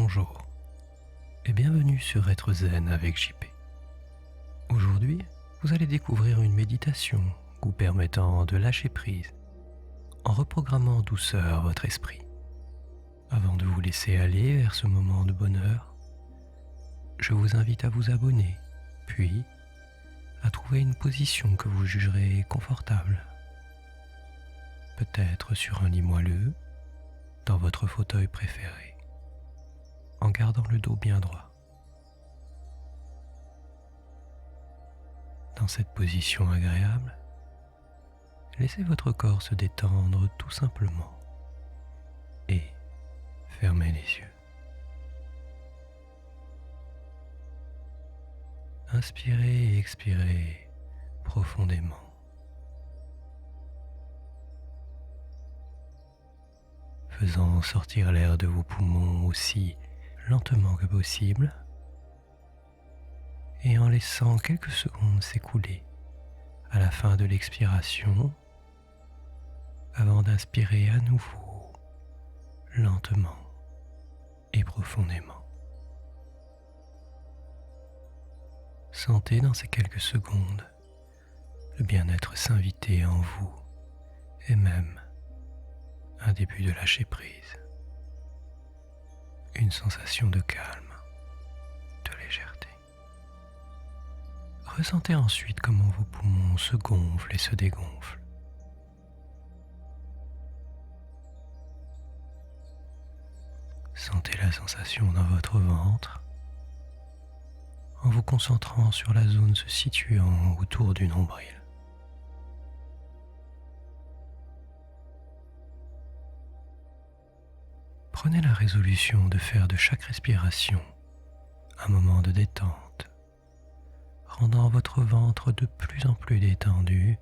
bonjour et bienvenue sur Être Zen avec JP. Aujourd'hui, vous allez découvrir une méditation vous permettant de lâcher prise en reprogrammant en douceur votre esprit. Avant de vous laisser aller vers ce moment de bonheur, je vous invite à vous abonner, puis à trouver une position que vous jugerez confortable. Peut-être sur un lit moelleux, dans votre fauteuil préféré, en gardant le dos bien droit. Dans cette position agréable, laissez votre corps se détendre tout simplement et fermez les yeux. Inspirez et expirez profondément. Faisant sortir l'air de vos poumons aussi lentement que possible et en laissant quelques secondes s'écouler à la fin de l'expiration avant d'inspirer à nouveau lentement et profondément. Sentez dans ces quelques secondes le bien-être s'inviter en vous et même un début de lâcher prise, une sensation de calme, de légèreté. Ressentez ensuite comment vos poumons se gonflent et se dégonflent. Sentez la sensation dans votre ventre en vous concentrant sur la zone se situant autour du nombril. Prenez la résolution de faire de chaque respiration un moment de détente, rendant votre ventre de plus en plus détendu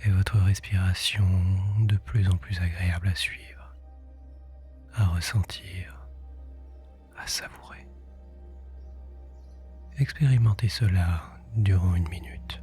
et votre respiration de plus en plus agréable à suivre, à ressentir, à savourer. Expérimentez cela durant 1 minute.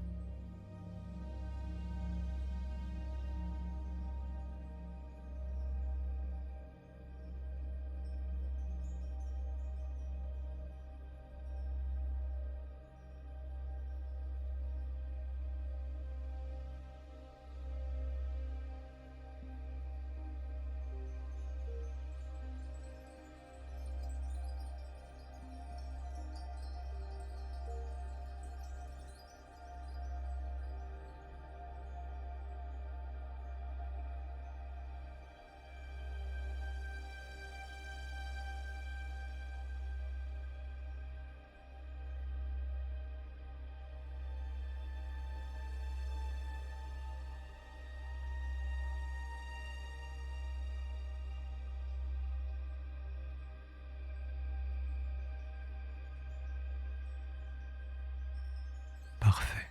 Parfait.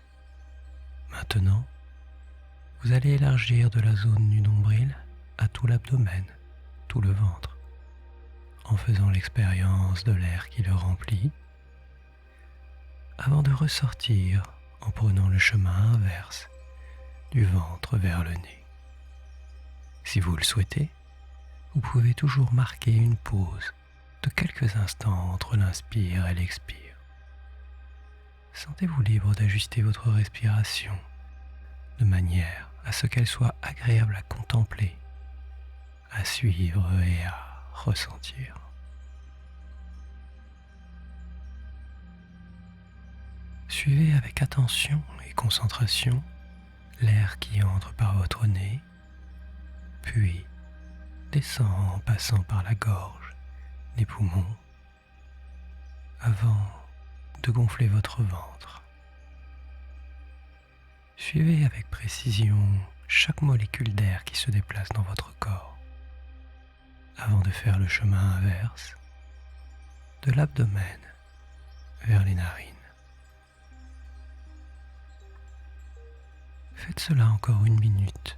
Maintenant, vous allez élargir de la zone du nombril à tout l'abdomen, tout le ventre, en faisant l'expérience de l'air qui le remplit, avant de ressortir en prenant le chemin inverse du ventre vers le nez. Si vous le souhaitez, vous pouvez toujours marquer une pause de quelques instants entre l'inspire et l'expire. Sentez-vous libre d'ajuster votre respiration de manière à ce qu'elle soit agréable à contempler, à suivre et à ressentir. Suivez avec attention et concentration l'air qui entre par votre nez, puis descend en passant par la gorge, les poumons, avant de gonfler votre ventre. Suivez avec précision chaque molécule d'air qui se déplace dans votre corps, avant de faire le chemin inverse de l'abdomen vers les narines. Faites cela encore 1 minute,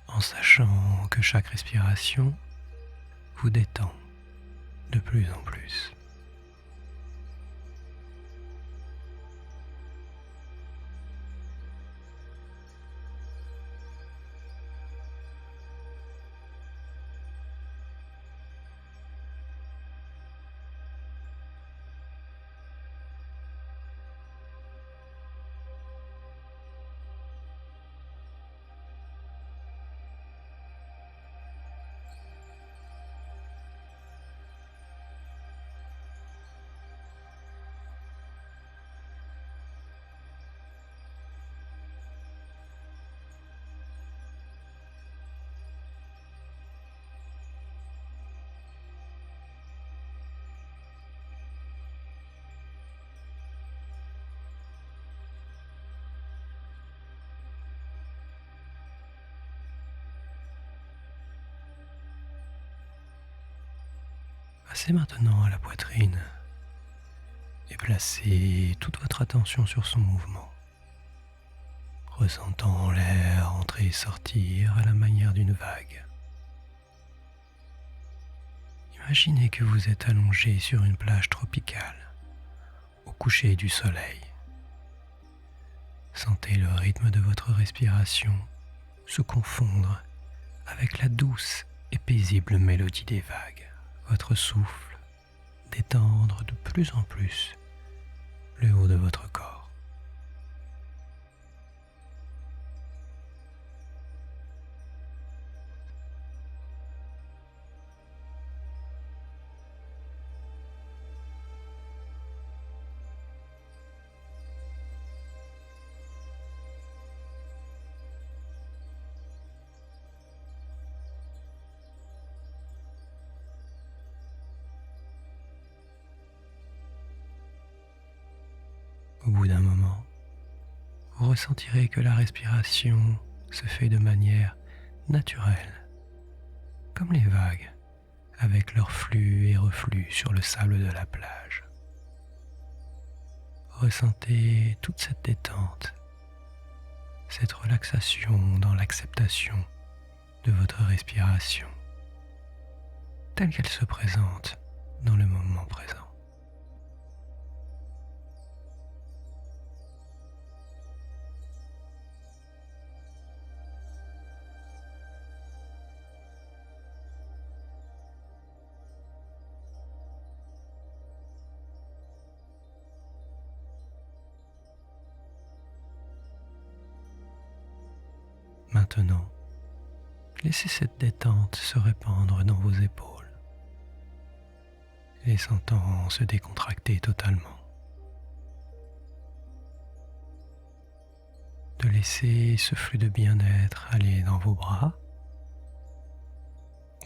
en sachant que chaque respiration vous détend de plus en plus. Passez maintenant à la poitrine et placez toute votre attention sur son mouvement, ressentant l'air entrer et sortir à la manière d'une vague. Imaginez que vous êtes allongé sur une plage tropicale au coucher du soleil. Sentez le rythme de votre respiration se confondre avec la douce et paisible mélodie des vagues. Votre souffle détendre de plus en plus le haut de votre corps. Au bout d'un moment, vous ressentirez que la respiration se fait de manière naturelle, comme les vagues, avec leur flux et reflux sur le sable de la plage. Ressentez toute cette détente, cette relaxation dans l'acceptation de votre respiration, telle qu'elle se présente dans le moment présent. Maintenant, laissez cette détente se répandre dans vos épaules, les sentant se décontracter totalement. De laisser ce flux de bien-être aller dans vos bras,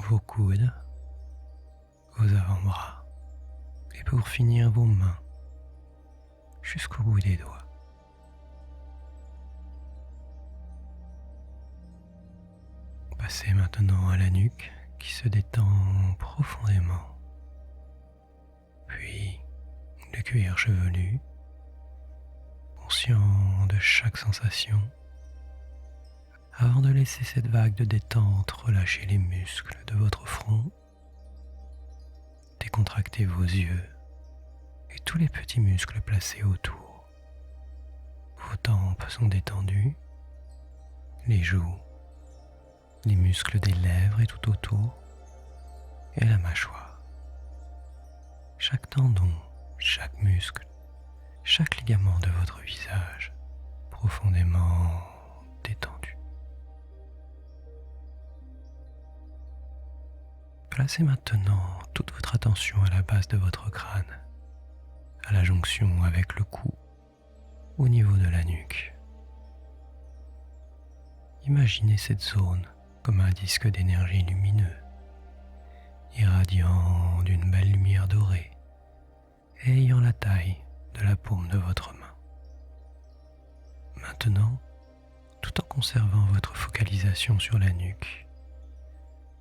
vos coudes, vos avant-bras, et pour finir vos mains, jusqu'au bout des doigts. Passez maintenant à la nuque qui se détend profondément, puis le cuir chevelu, conscient de chaque sensation, avant de laisser cette vague de détente relâcher les muscles de votre front, décontracter vos yeux et tous les petits muscles placés autour. Vos tempes sont détendues, les joues, les muscles des lèvres et tout autour, et la mâchoire. Chaque tendon, chaque muscle, chaque ligament de votre visage profondément détendu. Placez maintenant toute votre attention à la base de votre crâne, à la jonction avec le cou, au niveau de la nuque. Imaginez cette zone comme un disque d'énergie lumineux, irradiant d'une belle lumière dorée et ayant la taille de la paume de votre main. Maintenant, tout en conservant votre focalisation sur la nuque,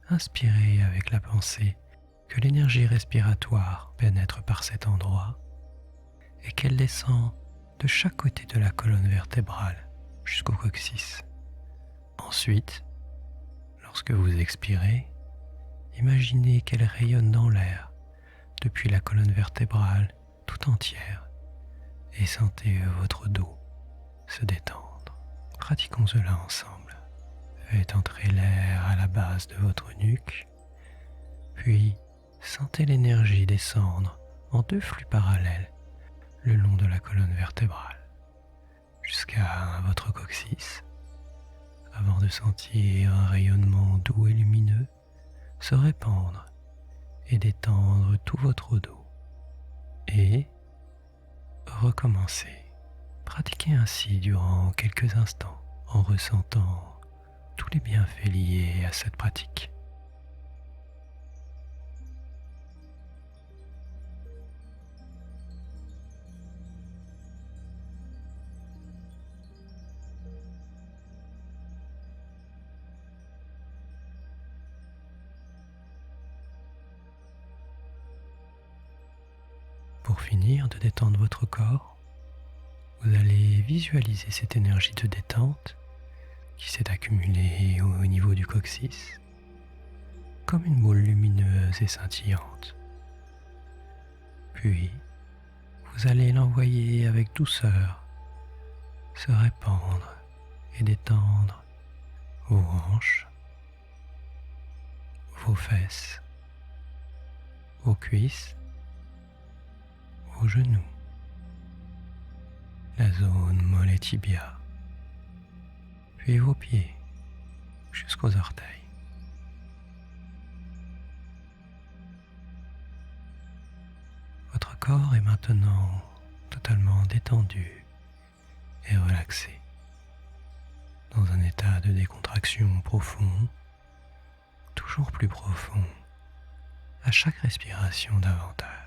inspirez avec la pensée que l'énergie respiratoire pénètre par cet endroit et qu'elle descend de chaque côté de la colonne vertébrale jusqu'au coccyx. Ensuite, lorsque vous expirez, imaginez qu'elle rayonne dans l'air depuis la colonne vertébrale tout entière et sentez votre dos se détendre. Pratiquons cela ensemble. Faites entrer l'air à la base de votre nuque, puis sentez l'énergie descendre en deux flux parallèles le long de la colonne vertébrale jusqu'à votre coccyx, avant de sentir un rayonnement doux et lumineux se répandre et détendre tout votre dos. Et recommencez. Pratiquez ainsi durant quelques instants en ressentant tous les bienfaits liés à cette pratique. Pour finir de détendre votre corps, vous allez visualiser cette énergie de détente qui s'est accumulée au niveau du coccyx comme une boule lumineuse et scintillante. Puis, vous allez l'envoyer avec douceur se répandre et détendre vos hanches, vos fesses, vos cuisses, vos genoux, la zone molle et tibia, puis vos pieds jusqu'aux orteils. Votre corps est maintenant totalement détendu et relaxé, dans un état de décontraction profond, toujours plus profond, à chaque respiration davantage.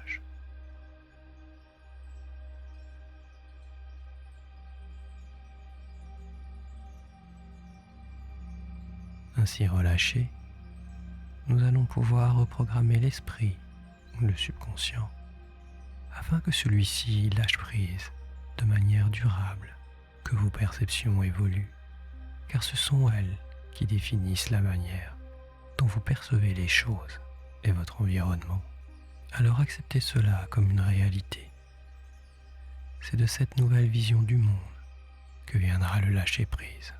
Ainsi relâché, nous allons pouvoir reprogrammer l'esprit ou le subconscient afin que celui-ci lâche prise de manière durable, que vos perceptions évoluent, car ce sont elles qui définissent la manière dont vous percevez les choses et votre environnement. Alors acceptez cela comme une réalité. C'est de cette nouvelle vision du monde que viendra le lâcher-prise.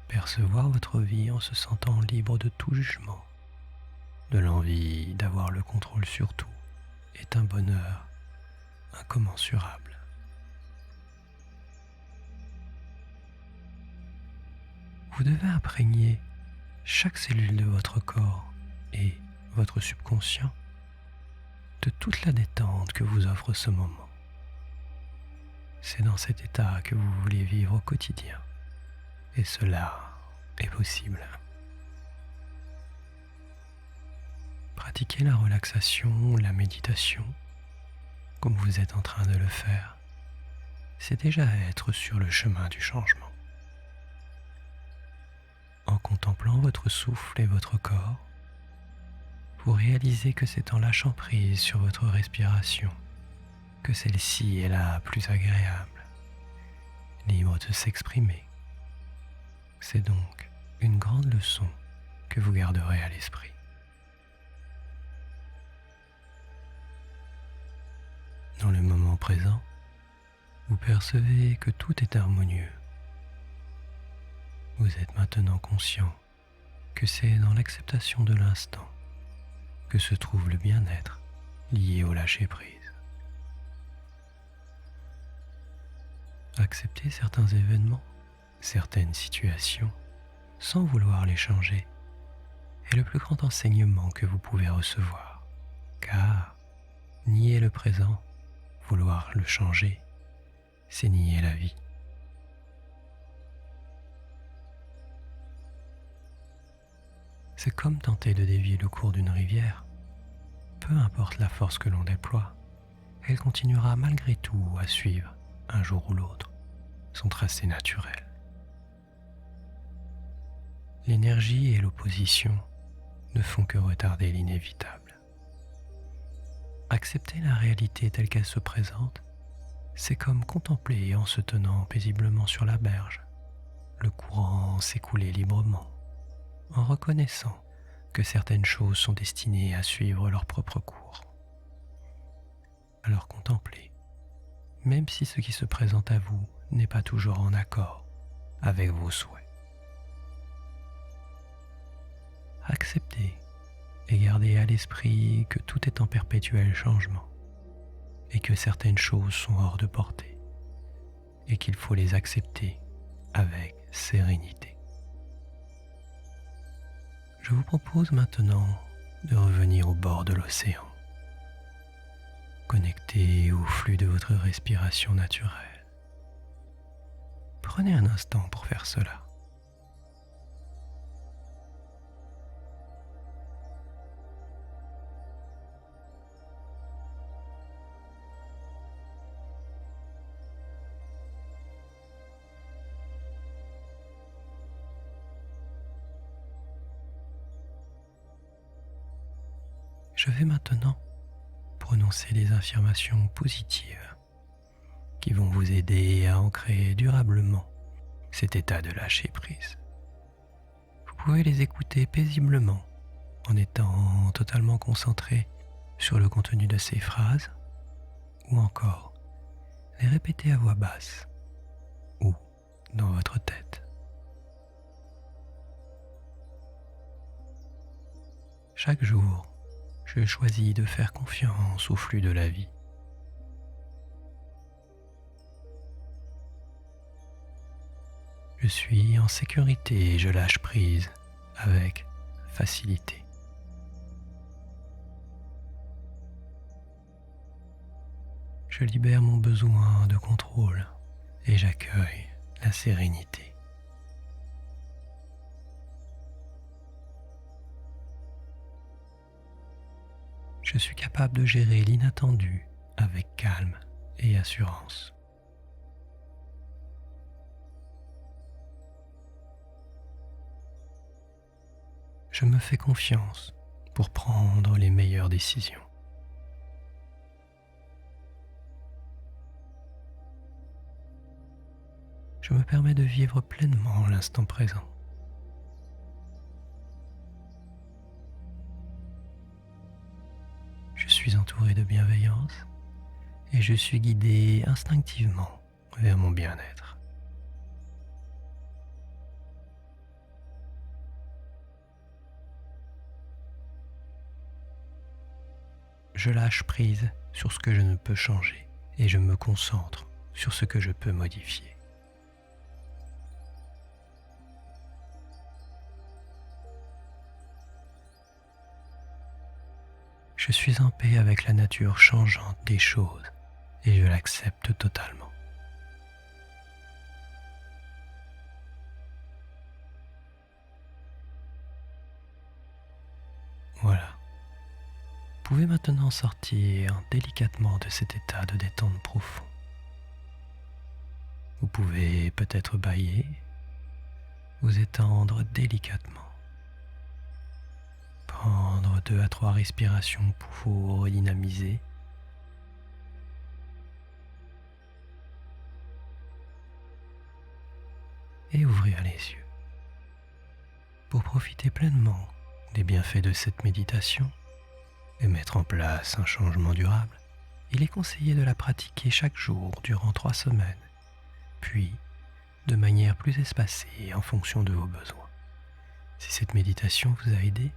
Percevoir votre vie en se sentant libre de tout jugement, de l'envie d'avoir le contrôle sur tout, est un bonheur incommensurable. Vous devez imprégner chaque cellule de votre corps et votre subconscient de toute la détente que vous offre ce moment. C'est dans cet état que vous voulez vivre au quotidien, et cela est possible. Pratiquez la relaxation, la méditation, comme vous êtes en train de le faire, c'est déjà être sur le chemin du changement. En contemplant votre souffle et votre corps, vous réalisez que c'est en lâchant prise sur votre respiration que celle-ci est la plus agréable, libre de s'exprimer. C'est donc une grande leçon que vous garderez à l'esprit. Dans le moment présent, vous percevez que tout est harmonieux. Vous êtes maintenant conscient que c'est dans l'acceptation de l'instant que se trouve le bien-être lié au lâcher-prise. Accepter certains événements, certaines situations, sans vouloir les changer, est le plus grand enseignement que vous pouvez recevoir, car nier le présent, vouloir le changer, c'est nier la vie. C'est comme tenter de dévier le cours d'une rivière. Peu importe la force que l'on déploie, elle continuera malgré tout à suivre, un jour ou l'autre, son tracé naturel. L'énergie et l'opposition ne font que retarder l'inévitable. Accepter la réalité telle qu'elle se présente, c'est comme contempler en se tenant paisiblement sur la berge, le courant s'écouler librement, en reconnaissant que certaines choses sont destinées à suivre leur propre cours. Alors contemplez, même si ce qui se présente à vous n'est pas toujours en accord avec vos souhaits. Acceptez et gardez à l'esprit que tout est en perpétuel changement et que certaines choses sont hors de portée et qu'il faut les accepter avec sérénité. Je vous propose maintenant de revenir au bord de l'océan, connecté au flux de votre respiration naturelle. Prenez un instant pour faire cela. Je vais maintenant prononcer des affirmations positives qui vont vous aider à ancrer durablement cet état de lâcher prise. Vous pouvez les écouter paisiblement en étant totalement concentré sur le contenu de ces phrases ou encore les répéter à voix basse ou dans votre tête. Chaque jour, je choisis de faire confiance au flux de la vie. Je suis en sécurité et je lâche prise avec facilité. Je libère mon besoin de contrôle et j'accueille la sérénité. Je suis capable de gérer l'inattendu avec calme et assurance. Je me fais confiance pour prendre les meilleures décisions. Je me permets de vivre pleinement l'instant présent. Je suis entouré de bienveillance et je suis guidé instinctivement vers mon bien-être. Je lâche prise sur ce que je ne peux changer et je me concentre sur ce que je peux modifier. Je suis en paix avec la nature changeante des choses et je l'accepte totalement. Voilà. Vous pouvez maintenant sortir délicatement de cet état de détente profond. Vous pouvez peut-être bâiller, vous étendre délicatement. Prendre 2 à 3 respirations pour vous redynamiser. Et ouvrir les yeux. Pour profiter pleinement des bienfaits de cette méditation et mettre en place un changement durable, il est conseillé de la pratiquer chaque jour durant 3 semaines, puis de manière plus espacée en fonction de vos besoins. Si cette méditation vous a aidé,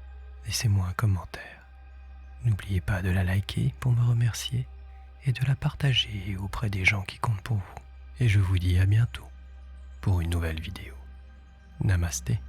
laissez-moi un commentaire. N'oubliez pas de la liker pour me remercier et de la partager auprès des gens qui comptent pour vous. Et je vous dis à bientôt pour une nouvelle vidéo. Namasté.